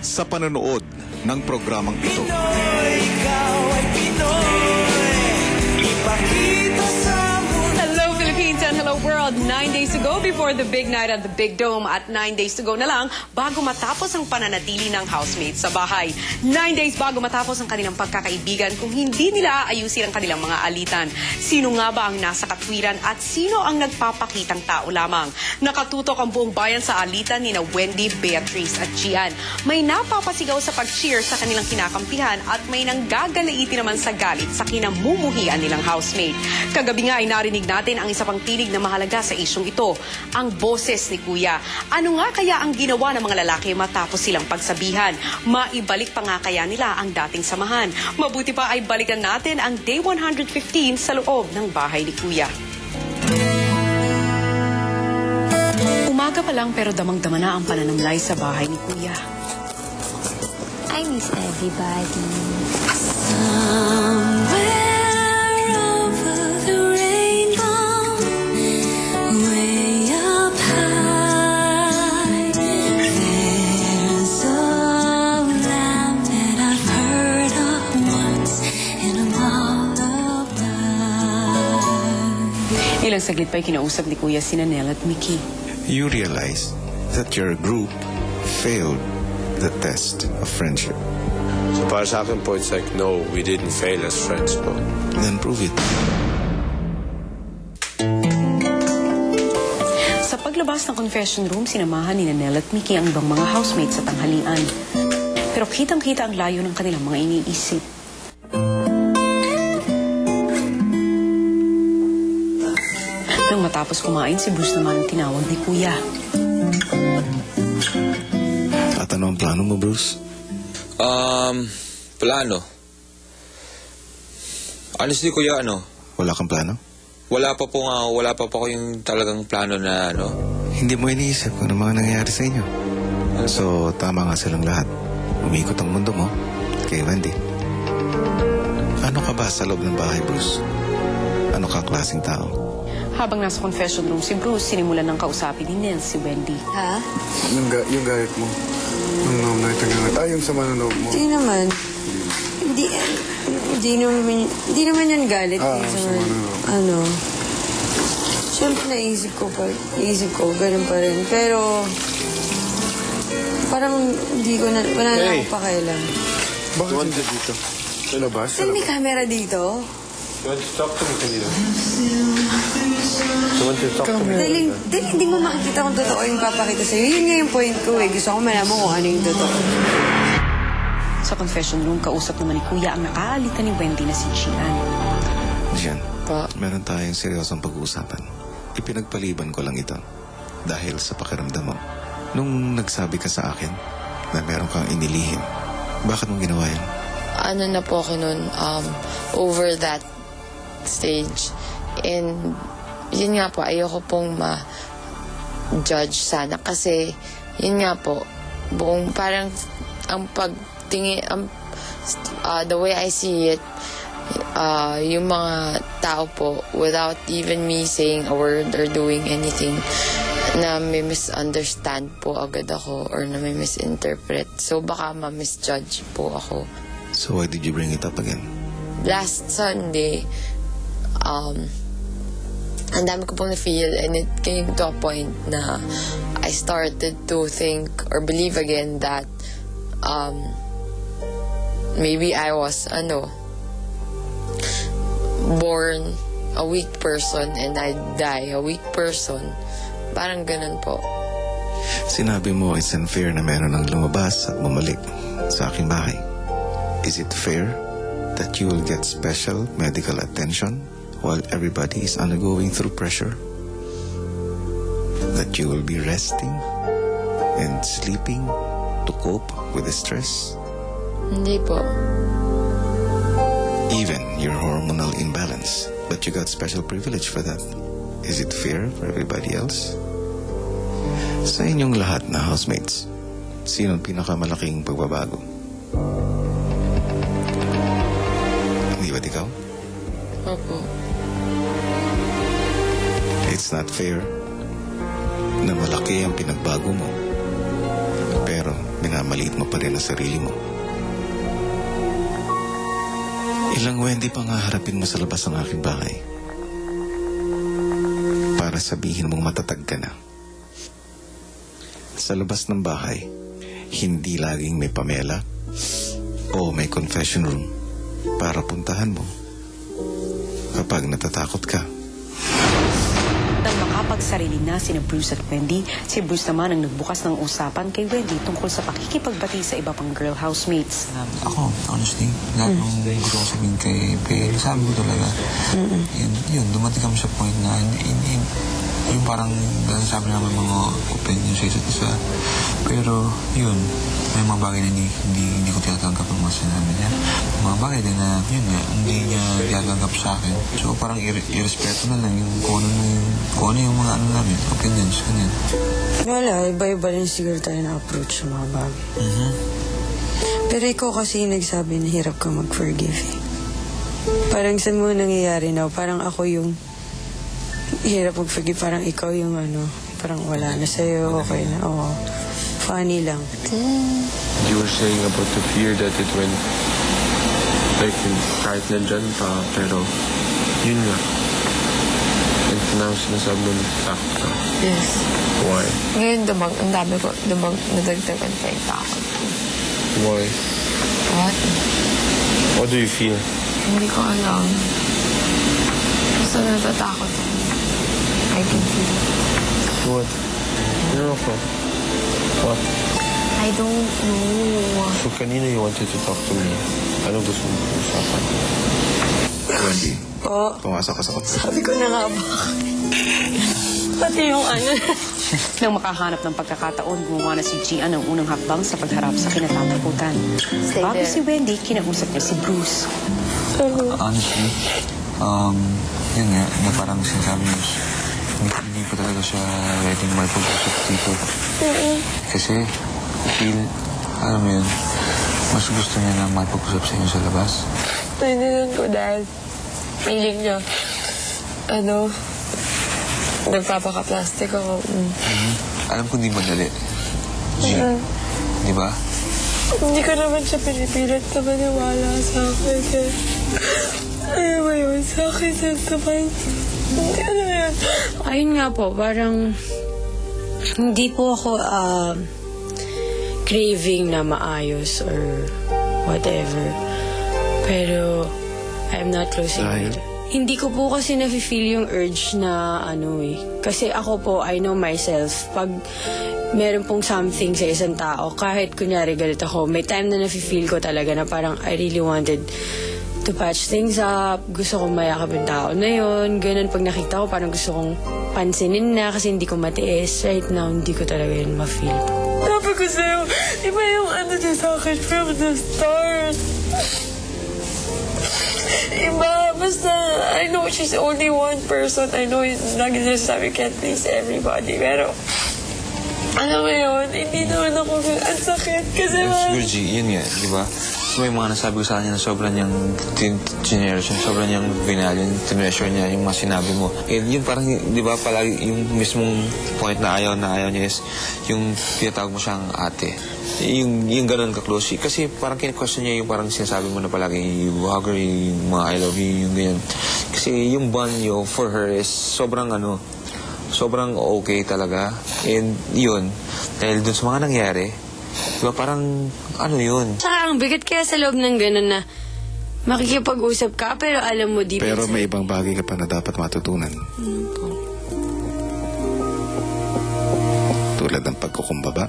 sa panonood ng programang ito. Hello Philippines and hello world. 9 days to go before the big night at the Big Dome at 9 days to go na lang bago matapos ang pananatili ng housemates sa bahay. 9 days bago matapos ang kanilang pagkakaibigan kung hindi nila aayusin ang kanilang mga alitan. Sino nga ba ang nasa katwiran at sino ang nagpapakitang tao lamang? Nakatutok ang buong bayan sa alitan ni na Wendy, Beatrice at Gian. May napapasigaw sa pag-cheer sa kanilang kinakampihan at may nanggagalaiti naman sa galit sa kinamumuhian nilang housemate. Kagabi nga ay narinig natin ang isa pang tinig na mahalaga sa isyong ito, ang boses ni Kuya. Ano nga kaya ang ginawa ng mga lalaki matapos silang pagsabihan? Maibalik pa nga kaya nila ang dating samahan? Mabuti pa ay balikan natin ang Day 115 sa loob ng bahay ni Kuya. Umaga pa lang pero damang-dama na ang pananamlay sa bahay ni Kuya. I miss everybody. Ilang saglit pa'y kinausap ni Kuya sina Nell at Mickey. You realize that your group failed the test of friendship. Para sa akin po, it's like, no, we didn't fail as friends po. Then prove it. Sa paglabas ng confession room, sinamahan ni Nell at Mickey ang ibang mga housemates sa tanghalian. Pero kitang-kita ang layo ng kanilang mga iniisip. Nang matapos kumain, si Bruce naman ang tinawag ni Kuya. At ano ang plano mo, Bruce? Plano. Honestly, Kuya, Wala kang plano? wala pa po yung talagang plano na, Hindi mo iniisip kung ano mga nangyayari sa inyo. So, tama nga silang lahat. Umikot ang mundo mo kay Wendy. Ano ka ba sa loob ng bahay, Bruce? Ano kang klaseng tao? Habang nasa confession room si Bruce, sinimulan ng kausapin ni Nell si Wendy. Ha? Yung galit mo. Nung nagtagangat. Yung sa manunod mo. Hindi naman. Hindi naman yan galit. Sa manunod. Siyempre naisip ko, ganun pa rin. Pero, parang wala na akong pakialam. Bakit hindi dito? Sa labas? Saan may camera dito? You want to talk to me, kanina? You want to talk to me? Dahil hindi mo makikita kung totoo yung papakita sa'yo. Yun nga yung point ko eh. Gusto ko malaman kung ano yung totoo. Sa confession room, kausap naman ni Kuya ang nakaalita ni Wendy na si Gian. Diyan, meron tayong seryosong pag-uusapan. Ipinagpaliban ko lang ito dahil sa pakiramdam mo. Nung nagsabi ka sa akin na meron kang inilihim, bakit mong ginawa yun? Ano na po ako nun, over that stage. And yun nga po, ayoko pong ma-judge sana kasi yun nga po, buong parang ang pagtingin, the way I see it, yung mga tao po, without even me saying a word or doing anything, na may misunderstand po agad ako or na may misinterpret. So baka ma-misjudge po ako. So why did you bring it up again? Last Sunday, ang dami ko pong na-feel and it came to a point na I started to think or believe again that maybe I was born a weak person and I die a weak person. Parang ganun po. Sinabi mo it's unfair na meron ang lumabas at bumalik sa aking bahay. Is it fair that you will get special medical attention while everybody is undergoing through pressure? That you will be resting and sleeping to cope with the stress? Hindi po. Even your hormonal imbalance, but you got special privilege for that. Is it fair for everybody else? Sa inyong lahat na housemates, sino ang pinakamalaking pagbabago? Hindi ba't ikaw? Opo. It's not fair na malaki ang pinagbago mo. Pero minamaliit mo pa rin ang sarili mo. Ilang Wendy pang haharapin mo sa labas ng aking bahay para sabihin mong matatag ka na. Sa labas ng bahay, hindi laging may Pamela o may confession room para puntahan mo kapag natatakot ka. Nang makapagsarili na sina Bruce at Wendy, si Bruce naman ang nagbukas ng usapan kay Wendy tungkol sa pakikipagbati sa iba pang girl housemates. Ako, honestly, lahat ng gusto ko sabihin kay Pei, sabi ko talaga. Yun, dumating kami sa point na yung parang sabi namin mga opinion sa isa't isa. Pero yun, may mga bagay na hindi ko tinatanggap ang mga sinabi niya. Mga bagay din na yun nga, hindi niya tinatanggap sa akin. So parang irespeto na lang yung kung ano yung mga ano namin, opinions, ganyan. Wala, iba-iba rin siguro tayo na approach sa mga bagay. Pero ikaw kasi yung nagsabi na hirap ka mag-forgive eh. Parang saan mo nangyayari na, parang ako yung hirap mag-forgive, parang ikaw yung ano, parang wala na sa'yo, okay na, oo. Funny lang. You were saying about the fear that it went like kahit nandyan pa, pero yun nga. And now sinasabi mo takot ka. Yes. Why? Ngayon, ang dami ko, nadagdagan pa yung takot. Why? What? What do you feel? Hindi ko alam. Basta natatakot ako. I can feel it. What? Ano ko? What? I don't know. So kanina you wanted to talk to me. Ano gusto mo usapan? Wendy, Oo, pumasok ka sa kotse. sabi ko na nga ba? Pati yung ano. Nang makahanap ng pagkakataon, gumawa na si Gian ang unang hakbang sa pagharap sa kinatatakutan. Stay Bago there. si Wendy, kinausap niya si Bruce. Honestly, yun nga, na parang sinasabi niya, hindi pa talaga siya ready mag-pag-usap dito. Kasi, alam mo yun, mas gusto niya na mag-pag-usap sa inyo sa labas. Nainilan ko dahil feeling niya, nagpapaka-plastic ako. Alam ko hindi madali. G, di ba? Hindi ko naman siya pinipilit na maniwala sa akin. Ano ba yun? Sa akin, naman. Hindi, ano yun? Ayun nga po, parang hindi po ako craving na maayos or whatever. Pero I'm not closing Dahil? Hindi ko po kasi nafe-feel yung urge na Kasi ako po, I know myself. Pag meron pong something sa isang tao, kahit kunyari galit ako, may time na nafe-feel ko talaga na parang I really wanted to patch things up. Gusto kong mayakap yung tao na yun. Ganun pag nakita ko, parang gusto kong pansinin na kasi hindi ko matiis. Right now, hindi ko talaga yun ma-feel. Sabi ko sa'yo, iba yung ano niya sa akin from the start. Iba, basta, I know she's only one person. I know lagi niya sabi, can't please everybody. Pero, alam mo yun, hindi naman ako, ang sakit. Kasi Siguro, G, yun nga, di ba? So, may mga nasabi ko sa kanya na sobrang niyang generation, sobrang niyang vinalyo, tinreasure niya yung mga sinabi mo. And yun parang, di ba, palagi yung mismong point na ayaw niya is yung tinatawag mo siyang ate. Yung ganun ka-close. Kasi parang kine-question niya yung parang sinasabi mo na palagi yung hug her, yung mga I love you, yung ganyan. Kasi yung bond niyo for her is sobrang okay talaga. And yun, dahil dun sa mga nangyari, diba parang yun. Tsaka ang bigat kaya sa loob ng ganun na makikipag-usap ka pero alam mo deep Pero inside. may ibang bagay ka pa na dapat matutunan. Tulad ng pagkukumbaba.